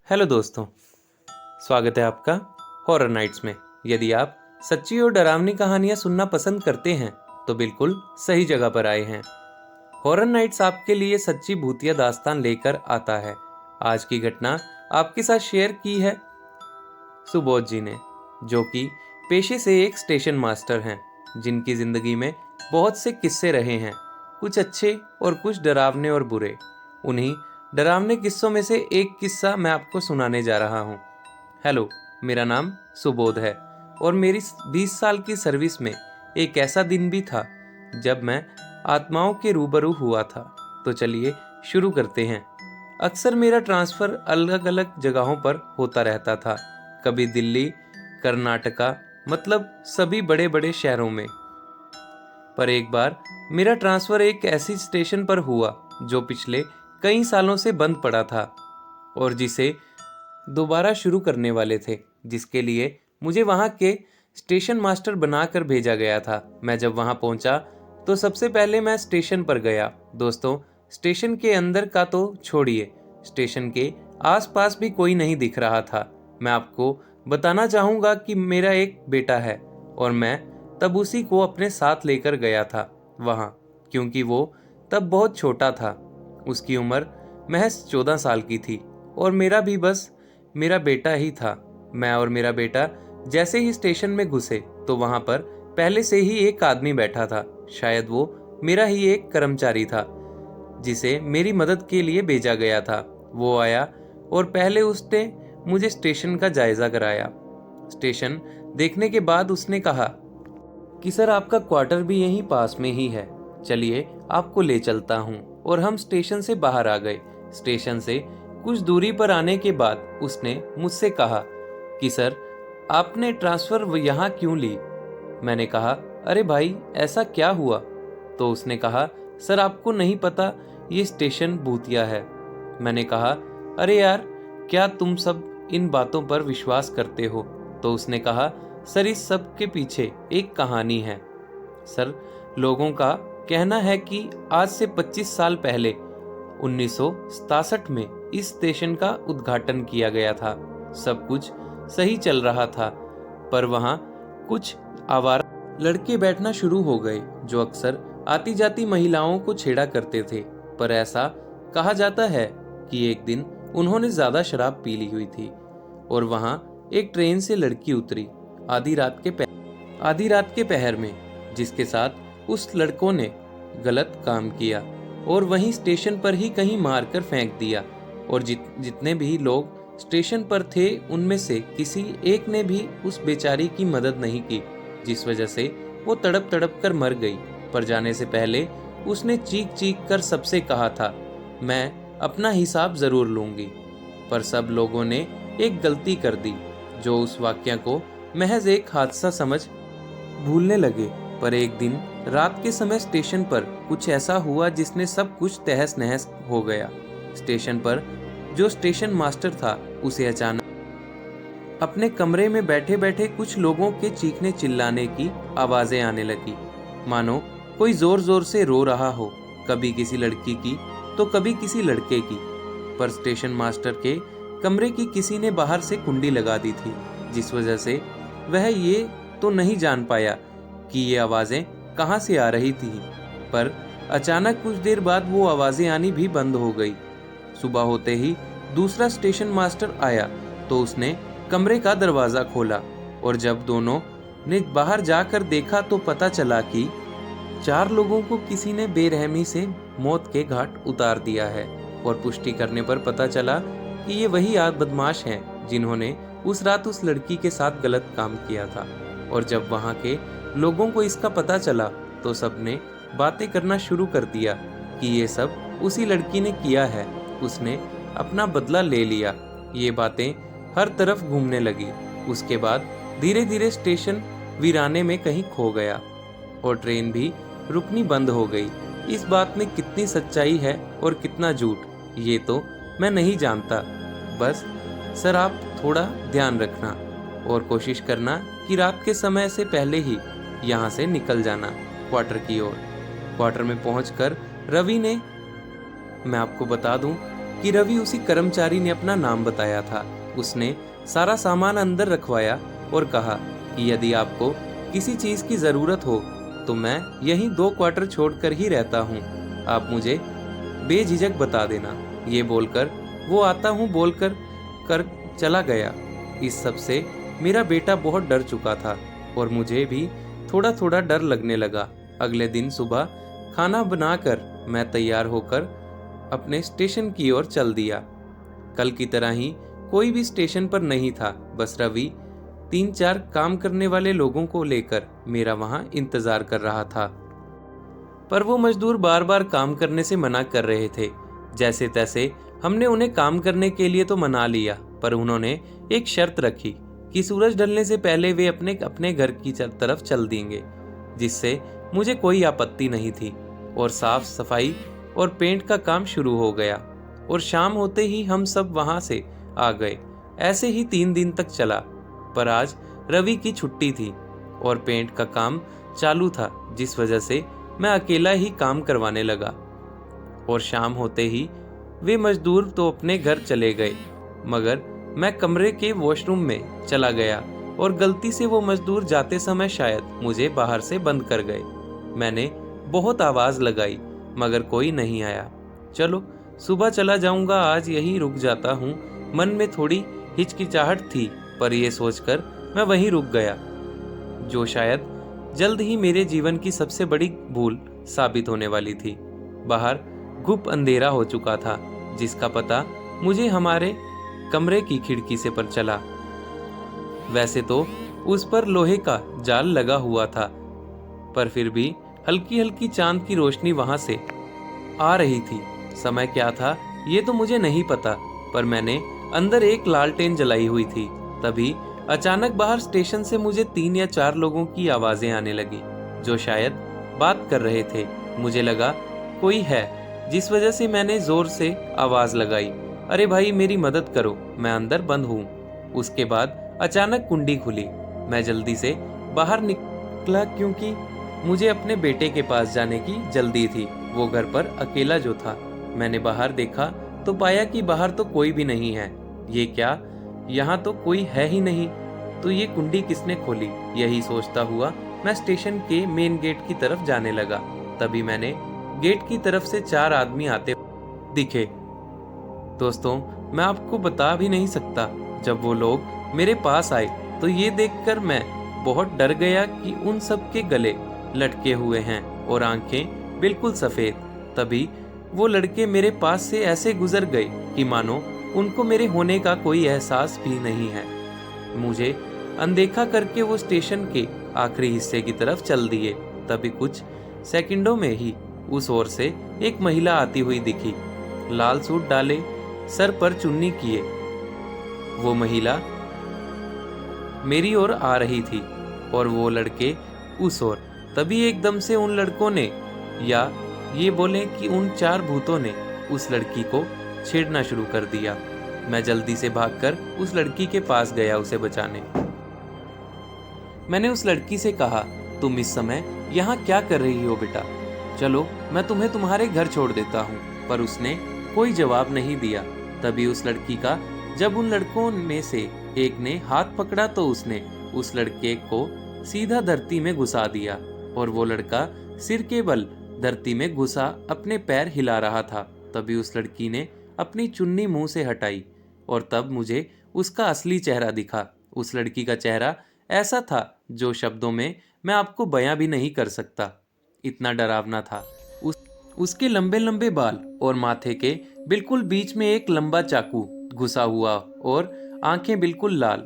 Hello दोस्तों, स्वागत है आपका हॉरर नाइट्स में। यदि आप सच्ची और डरावनी कहानियां सुनना पसंद करते हैं तो बिल्कुल सही जगह पर आए हैं। हॉरर नाइट्स आपके लिए सच्ची भूतिया दास्तान लेकर आता है। आज की घटना आपके साथ शेयर की है सुबोध जी ने, जो कि पेशे से एक स्टेशन मास्टर हैं, जिनकी ज़िंदगी में बहुत से किस्से रहे हैं, कुछ अच्छे और कुछ डरावने और बुरे। उन्हीं डरावने किस्सों में से एक किस्सा मैं आपको सुनाने जा रहा हूँ। हेलो, मेरा नाम सुबोध है और मेरी 20 साल की सर्विस में एक ऐसा दिन भी था जब मैं आत्माओं के रूबरू हुआ था। तो चलिए शुरू करते हैं। अक्सर मेरा ट्रांसफ़र अलग अलग जगहों पर होता रहता था, कभी दिल्ली, कर्नाटका, मतलब सभी बड़े बड़े शहरों में। पर एक बार मेरा ट्रांसफ़र एक ऐसी स्टेशन पर हुआ जो पिछले कई सालों से बंद पड़ा था और जिसे दोबारा शुरू करने वाले थे, जिसके लिए मुझे वहाँ के स्टेशन मास्टर बनाकर भेजा गया था। मैं जब वहाँ पहुँचा तो सबसे पहले मैं स्टेशन पर गया। दोस्तों, स्टेशन के अंदर का तो छोड़िए, स्टेशन के आसपास भी कोई नहीं दिख रहा था। मैं आपको बताना चाहूँगा कि मेरा एक बेटा है और मैं तब उसी को अपने साथ लेकर गया था वहाँ, क्योंकि वो तब बहुत छोटा था। उसकी उम्र महज 14 साल की थी और मेरा भी बस मेरा बेटा ही था। मैं और मेरा बेटा जैसे ही स्टेशन में घुसे तो वहां पर पहले से ही एक आदमी बैठा था। शायद वो मेरा ही एक कर्मचारी था जिसे मेरी मदद के लिए भेजा गया था। वो आया और पहले उसने मुझे स्टेशन का जायजा कराया। स्टेशन देखने के बाद उसने कहा कि सर, आपका क्वार्टर भी यहीं पास में ही है, चलिए आपको ले चलता हूँ। और हम स्टेशन से बाहर आ गए। स्टेशन से कुछ दूरी पर आने के बाद उसने मुझसे कहा कि सर, आपने ट्रांसफ़र यहाँ क्यों ली? मैंने कहा, अरे भाई, ऐसा क्या हुआ? तो उसने कहा, सर आपको नहीं पता, ये स्टेशन भूतिया है। मैंने कहा, अरे यार, क्या तुम सब इन बातों पर विश्वास करते हो? तो उसने कहा, सर इस सब के पीछे एक कहानी है। सर, लोगों का कहना है कि आज से 25 साल पहले 1967 में इस स्टेशन का उद्घाटन किया गया था। सब कुछ सही चल रहा था, पर वहाँ कुछ आवारा लड़के बैठना शुरू हो गए जो अक्सर आती जाती महिलाओं को छेड़ा करते थे। पर ऐसा कहा जाता है कि एक दिन उन्होंने ज्यादा शराब पी ली हुई थी और वहाँ एक ट्रेन से लड़की उतरी आधी रात के पहर में, जिसके साथ उस लड़कों ने गलत काम किया और वहीं स्टेशन पर ही कहीं मारकर फेंक दिया। और जितने भी लोग स्टेशन पर थे उनमें से किसी एक ने भी उस बेचारी की मदद नहीं की, जिस वजह से वो तड़प तड़प कर मर गई। पर जाने से पहले उसने चीख चीख कर सबसे कहा था, मैं अपना हिसाब जरूर लूंगी। पर सब लोगों ने एक गलती कर दी, जो उस वाक्य को महज एक हादसा समझ भूलने लगे। पर एक दिन रात के समय स्टेशन पर कुछ ऐसा हुआ जिसने सब कुछ तहस नहस हो गया। स्टेशन पर जो स्टेशन मास्टर था, उसे अचानक अपने कमरे में बैठे बैठे कुछ लोगों के चीखने चिल्लाने की आवाजें आने लगी, मानो कोई जोर जोर से रो रहा हो, कभी किसी लड़की की तो कभी किसी लड़के की। पर स्टेशन मास्टर के कमरे की किसी ने बाहर से कुंडी लगा दी थी, जिस वजह से वह ये तो नहीं जान पाया कि ये आवाजें कहाँ से आ रही थी। पर अचानक कुछ देर बाद वो आवाजें आनी भी बंद हो गई। सुबह होते ही दूसरा स्टेशन मास्टर आया तो उसने कमरे का दरवाजा खोला और जब दोनों ने बाहर जाकर देखा तो पता चला कि 4 लोगों को किसी ने बेरहमी से मौत के घाट उतार दिया है। और पुष्टि करने पर पता चला कि ये वही बदमाश हैं जिन्होंने उस रात उस लड़की के साथ गलत काम किया था। और जब वहाँ के लोगों को इसका पता चला तो सबने बातें करना शुरू कर दिया कि ये सब उसी लड़की ने किया है, उसने अपना बदला ले लिया। ये बातें हर तरफ घूमने लगी। उसके बाद धीरे धीरे स्टेशन वीराने में कहीं खो गया और ट्रेन भी रुकनी बंद हो गई। इस बात में कितनी सच्चाई है और कितना झूठ, ये तो मैं नहीं जानता। बस सर, आप थोड़ा ध्यान रखना और कोशिश करना कि रात के समय से पहले ही यहाँ से निकल जाना क्वार्टर की ओर। क्वार्टर में पहुंचकर रवि ने, मैं आपको बता दूं कि रवि उसी कर्मचारी ने अपना नाम बताया था। उसने सारा सामान अंदर रखवाया और कहा कि यदि आपको किसी चीज की जरूरत हो तो मैं यहीं 2 क्वार्टर छोड़कर ही रहता हूँ, आप मुझे बेझिझक बता देना। ये बोलकर वो आता हूँ बोलकर कर चला गया। इस सब से मेरा बेटा बहुत डर चुका था और मुझे भी थोड़ा थोड़ा डर लगने लगा। अगले दिन सुबह खाना बनाकर मैं तैयार होकर अपने स्टेशन की ओर चल दिया। कल की तरह ही कोई भी स्टेशन पर नहीं था, बस रवि 3-4 काम करने वाले लोगों को लेकर मेरा वहां इंतजार कर रहा था। पर वो मजदूर बार बार काम करने से मना कर रहे थे। जैसे तैसे हमने उन्हें काम करने के लिए तो मना लिया, पर उन्होंने एक शर्त रखी कि सूरज ढलने से पहले वे अपने अपने घर की तरफ चल देंगे, जिससे मुझे कोई आपत्ति नहीं थी। और साफ सफाई और पेंट का काम शुरू हो गया और शाम होते ही हम सब वहां से आ गए। ऐसे ही 3 दिन तक चला, पर आज रवि की छुट्टी थी और पेंट का काम चालू था, जिस वजह से मैं अकेला ही काम करवाने लगा। और शाम होते ही वे मजदूर तो अपने घर चले गए, मगर मैं कमरे के वॉशरूम में चला गया और गलती से वो मजदूर जाते समय शायद मुझे बाहर से बंद कर गए। मैंने बहुत आवाज लगाई मगर कोई नहीं आया। चलो सुबह चला जाऊंगा, आज यहीं रुक जाता हूँ। मन में थोड़ी हिचकिचाहट थी, पर यह सोचकर मैं वहीं रुक गया, जो शायद जल्द ही मेरे जीवन की सबसे बड़ी भूल साबित होने वाली थी। बाहर गुप अंधेरा हो चुका था, जिसका पता मुझे हमारे कमरे की खिड़की से पर चला। वैसे तो उस पर लोहे का जाल लगा हुआ था, पर फिर भी हल्की हल्की चांद की रोशनी वहां से आ रही थी। समय क्या था ये तो मुझे नहीं पता, पर मैंने अंदर एक लालटेन जलाई हुई थी। तभी अचानक बाहर स्टेशन से मुझे 3 या 4 लोगों की आवाजें आने लगी, जो शायद बात कर रहे थे। मुझे लगा कोई है, जिस वजह से मैंने जोर से आवाज लगाई, अरे भाई मेरी मदद करो, मैं अंदर बंद हूँ। उसके बाद अचानक कुंडी खुली। मैं जल्दी से बाहर निकला क्योंकि मुझे अपने बेटे के पास जाने की जल्दी थी। वो घर पर अकेला जो था। मैंने बाहर देखा तो पाया कि बाहर तो कोई भी नहीं है। ये क्या, यहाँ तो कोई है ही नहीं, तो ये कुंडी किसने खोली? यही सोचता हुआ मैं स्टेशन के मेन गेट की तरफ जाने लगा। तभी मैंने गेट की तरफ से 4 आदमी आते दिखे। दोस्तों, मैं आपको बता भी नहीं सकता, जब वो लोग मेरे पास आए तो ये देखकर मैं बहुत डर गया कि उन सब के गले लटके हुए हैं और आंखें बिल्कुल सफेद। तभी वो लड़के मेरे पास से ऐसे गुजर गए कि मानो उनको मेरे होने का कोई एहसास भी नहीं है। मुझे अनदेखा करके वो स्टेशन के आखिरी हिस्से की तरफ चल दिए। तभी कुछ सेकंडों में ही उस ओर से एक महिला आती हुई दिखी, लाल सूट डाले, सर पर चुन्नी किए। वो महिला मेरी ओर आ रही थी और वो लड़के उस ओर। तभी एकदम से उन लड़कों ने, या ये बोले कि उन 4 भूतों ने उस लड़की को छेड़ना शुरू कर दिया। मैं जल्दी से भागकर उस लड़की के पास गया उसे बचाने। मैंने उस लड़की से कहा, तुम इस समय यहाँ क्या कर रही हो बेटा? चलो मैं तुम्हें तुम्हारे घर छोड़ देता हूँ। पर उसने कोई जवाब नहीं दिया। तभी उस लड़की का जब उन लड़कों में से एक ने हाथ पकड़ा तो उसने उस लड़के को सीधा धरती में घुसा दिया और वो लड़का सिर के बल धरती में घुसा अपने पैर हिला रहा था। तभी उस लड़की ने अपनी चुन्नी मुंह से हटाई और तब मुझे उसका असली चेहरा दिखा। उस लड़की का चेहरा ऐसा था जो शब्दों में मैं आपको बयां भी नहीं कर सकता, इतना डरावना था। उसके लंबे लंबे बाल और माथे के बिल्कुल बीच में एक लंबा चाकू घुसा हुआ और आंखें बिल्कुल लाल।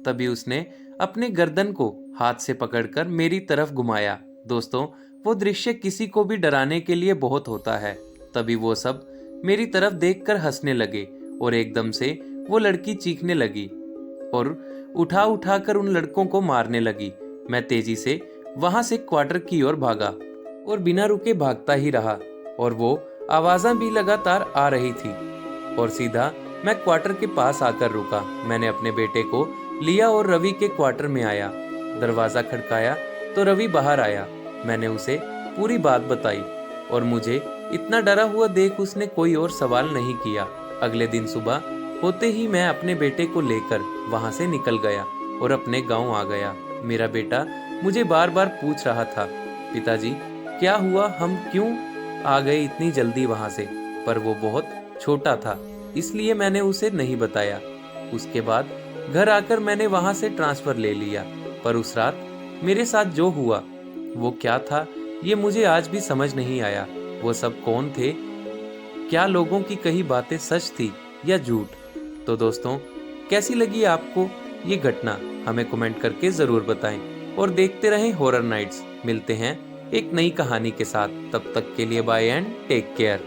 तभी उसने अपने गर्दन को हाथ से पकड़कर मेरी तरफ घुमाया। दोस्तों, वो दृश्य किसी को भी डराने के लिए बहुत होता है। तभी वो सब मेरी तरफ देखकर हंसने लगे और एकदम से वो लड़की चीखने लगी और उठा उठाकर उन लड़कों को मारने लगी। मैं तेजी से वहां से क्वार्टर की ओर भागा और बिना रुके भागता ही रहा और वो आवाज़ें भी लगातार आ रही थी और सीधा मैं क्वार्टर के पास आकर रुका। मैंने अपने बेटे को लिया और रवि के क्वार्टर में आया। दरवाजा खड़काया तो रवि बाहर आया। मैंने उसे पूरी बात बताई और मुझे इतना डरा हुआ देख उसने कोई और सवाल नहीं किया। अगले दिन सुबह होते ही मैं अपने बेटे को लेकर वहां से निकल गया और अपने गांव आ गया। मेरा बेटा मुझे बार बार पूछ रहा था, पिताजी क्या हुआ, हम क्यों आ गए इतनी जल्दी वहां से? पर वो बहुत छोटा था, इसलिए मैंने उसे नहीं बताया। उसके बाद घर आकर मैंने वहां से ट्रांसफर ले लिया। पर उस रात मेरे साथ जो हुआ वो क्या था, ये मुझे आज भी समझ नहीं आया। वो सब कौन थे? क्या लोगों की कही बातें सच थी या झूठ? तो दोस्तों, कैसी लगी आपको ये घटना? हमें कमेंट करके जरूर बताएं और देखते रहें हॉरर नाइट्स। मिलते हैं एक नई कहानी के साथ, तब तक के लिए बाय एंड टेक केयर।